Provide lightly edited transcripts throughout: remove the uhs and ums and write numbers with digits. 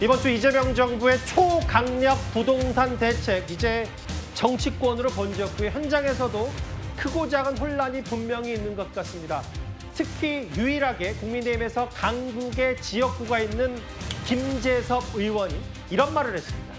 이번 주 이재명 정부의 초강력 부동산 대책, 이제 정치권으로 번졌고요. 현장에서도 크고 작은 혼란이 분명히 있는 것 같습니다. 특히 유일하게 국민의힘에서 강국의 지역구가 있는 김재섭 의원이 이런 말을 했습니다.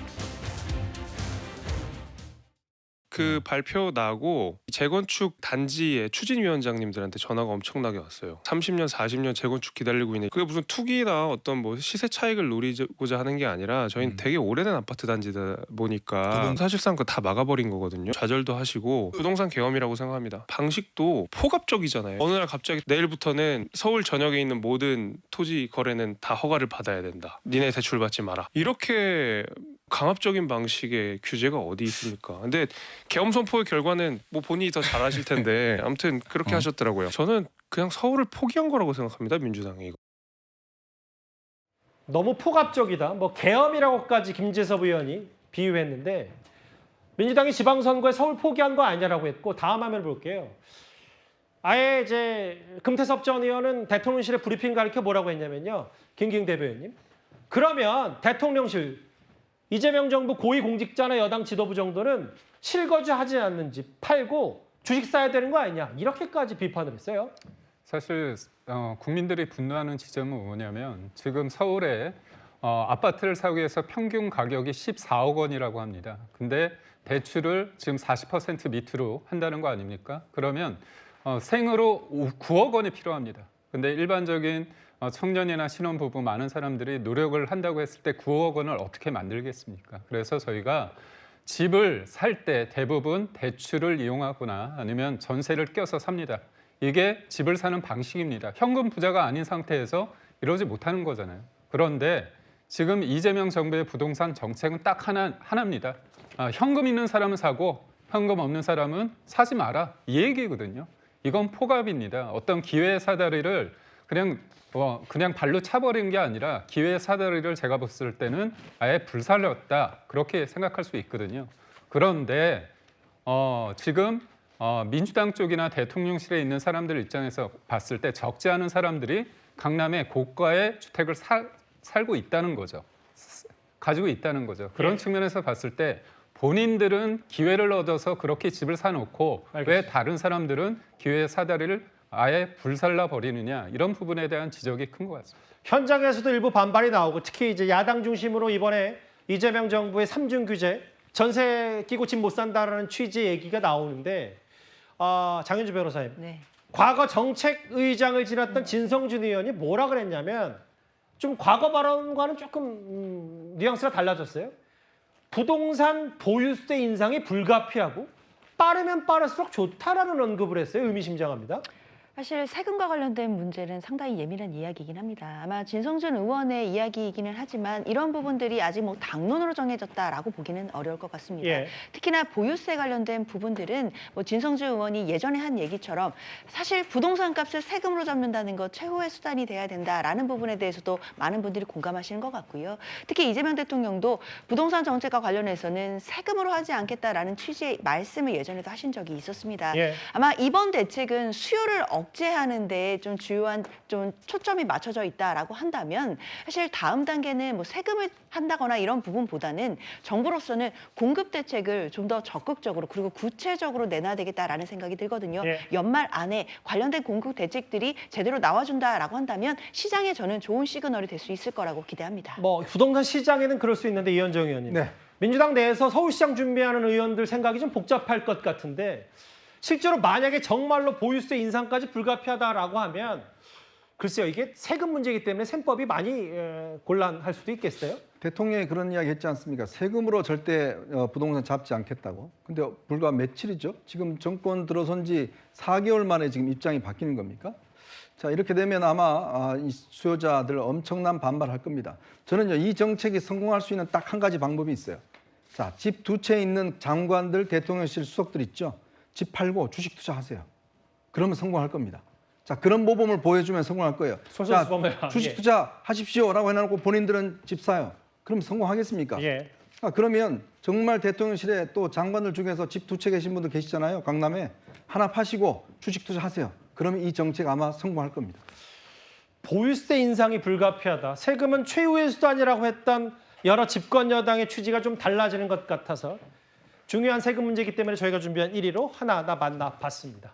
그 발표 나고 재건축 단지의 추진위원장님들한테 전화가 엄청나게 왔어요. 30년, 40년 재건축 기다리고 있는 그게 무슨 투기나 어떤 뭐 시세 차익을 노리고자 하는 게 아니라 저희는 되게 오래된 아파트 단지다 보니까 사실상 그거 다 막아버린 거거든요. 좌절도 하시고 부동산 계엄이라고 생각합니다. 방식도 포갑적이잖아요. 어느 날 갑자기 내일부터는 서울 전역에 있는 모든 토지 거래는 다 허가를 받아야 된다. 니네 대출 받지 마라. 이렇게 강압적인 방식의 규제가 어디 있습니까? 근데 계엄 선포의 결과는 뭐 본인이 더 잘 아실 텐데 아무튼 그렇게 하셨더라고요. 저는 그냥 서울을 포기한 거라고 생각합니다. 민주당이. 너무 포갑적이다. 뭐 계엄이라고까지 김재섭 의원이 비유했는데 민주당이 지방선거에 서울 포기한 거 아니냐라고 했고 다음 화면 볼게요. 아예 이제 금태섭 전 의원은 대통령실에 브리핑 가르쳐 뭐라고 했냐면요. 김기웅 대변인님. 그러면 대통령실 이재명 정부 고위공직자나 여당 지도부 정도는 실거주하지 않는 집 팔고 주식 사야 되는 거 아니냐. 이렇게까지 비판을 했어요. 사실 국민들이 분노하는 지점은 뭐냐면 지금 서울에 아파트를 사기 위해서 평균 가격이 14억 원이라고 합니다. 근데 대출을 지금 40% 밑으로 한다는 거 아닙니까? 그러면 생으로 9억 원이 필요합니다. 근데 일반적인 청년이나 신혼부부 많은 사람들이 노력을 한다고 했을 때 9억 원을 어떻게 만들겠습니까? 그래서 저희가 집을 살 때 대부분 대출을 이용하거나 아니면 전세를 껴서 삽니다. 이게 집을 사는 방식입니다. 현금 부자가 아닌 상태에서 이러지 못하는 거잖아요. 그런데 지금 이재명 정부의 부동산 정책은 딱 하나입니다. 현금 있는 사람은 사고 현금 없는 사람은 사지 마라. 이 얘기거든요. 이건 포갑입니다. 어떤 기회의 사다리를 그냥 발로 차버린 게 아니라 기회의 사다리를 제가 봤을 때는 아예 불살렸다. 그렇게 생각할 수 있거든요. 그런데 지금 민주당 쪽이나 대통령실에 있는 사람들 입장에서 봤을 때 적지 않은 사람들이 강남의 고가의 주택을 살고 있다는 거죠. 가지고 있다는 거죠. 그런 측면에서 봤을 때 본인들은 기회를 얻어서 그렇게 집을 사놓고 왜 다른 사람들은 기회의 사다리를 아예 불살라 버리느냐 이런 부분에 대한 지적이 큰 것 같습니다. 현장에서도 일부 반발이 나오고 특히 이제 야당 중심으로 이번에 이재명 정부의 3중 규제, 전세 끼고 집 못 산다라는 취지 얘기가 나오는데 장윤주 변호사님, 네. 과거 정책의장을 지냈던 진성준 의원이 뭐라 그랬냐면 좀 과거 발언과는 조금 뉘앙스가 달라졌어요. 부동산 보유세 인상이 불가피하고 빠르면 빠를수록 좋다라는 언급을 했어요. 의미심장합니다. 사실 세금과 관련된 문제는 상당히 예민한 이야기이긴 합니다. 아마 진성준 의원의 이야기이기는 하지만 이런 부분들이 아직 뭐 당론으로 정해졌다라고 보기는 어려울 것 같습니다. 예. 특히나 보유세 관련된 부분들은 뭐 진성준 의원이 예전에 한 얘기처럼 사실 부동산 값을 세금으로 잡는다는 것 최후의 수단이 돼야 된다라는 부분에 대해서도 많은 분들이 공감하시는 것 같고요. 특히 이재명 대통령도 부동산 정책과 관련해서는 세금으로 하지 않겠다라는 취지의 말씀을 예전에도 하신 적이 있었습니다. 예. 아마 이번 대책은 수요를 억제하는 데 좀 주요한 좀 초점이 맞춰져 있다라고 한다면 사실 다음 단계는 뭐 세금을 한다거나 이런 부분보다는 정부로서는 공급 대책을 좀 더 적극적으로 그리고 구체적으로 내놔야 되겠다라는 생각이 들거든요. 예. 연말 안에 관련된 공급 대책들이 제대로 나와준다라고 한다면 시장에 저는 좋은 시그널이 될 수 있을 거라고 기대합니다. 뭐 부동산 시장에는 그럴 수 있는데 이현정 의원님. 네. 민주당 내에서 서울시장 준비하는 의원들 생각이 좀 복잡할 것 같은데 실제로 만약에 정말로 보유세 인상까지 불가피하다라고 하면 글쎄요. 이게 세금 문제이기 때문에 셈법이 많이 곤란할 수도 있겠어요. 대통령이 그런 이야기 했지 않습니까? 세금으로 절대 부동산 잡지 않겠다고. 근데 불과 며칠이죠. 지금 정권 들어선 지 4개월 만에 지금 입장이 바뀌는 겁니까? 자, 이렇게 되면 아마 이 수요자들 엄청난 반발할 겁니다. 저는요, 이 정책이 성공할 수 있는 딱 한 가지 방법이 있어요. 자, 집 두 채 있는 장관들, 대통령실 수석들 있죠. 집 팔고 주식 투자하세요. 그러면 성공할 겁니다. 자, 그런 모범을 보여주면 성공할 거예요. 솔선수범해라. 주식 예. 투자하십시오라고 해놓고 본인들은 집 사요. 그럼 성공하겠습니까? 예. 그러면 정말 대통령실에 또 장관들 중에서 집 두 채 계신 분들 계시잖아요. 강남에. 하나 파시고 주식 투자하세요. 그러면 이 정책 아마 성공할 겁니다. 보유세 인상이 불가피하다. 세금은 최후의 수단이라고 했던 여러 집권 여당의 취지가 좀 달라지는 것 같아서 중요한 세금 문제이기 때문에 저희가 준비한 1위로 하나하나 만나봤습니다.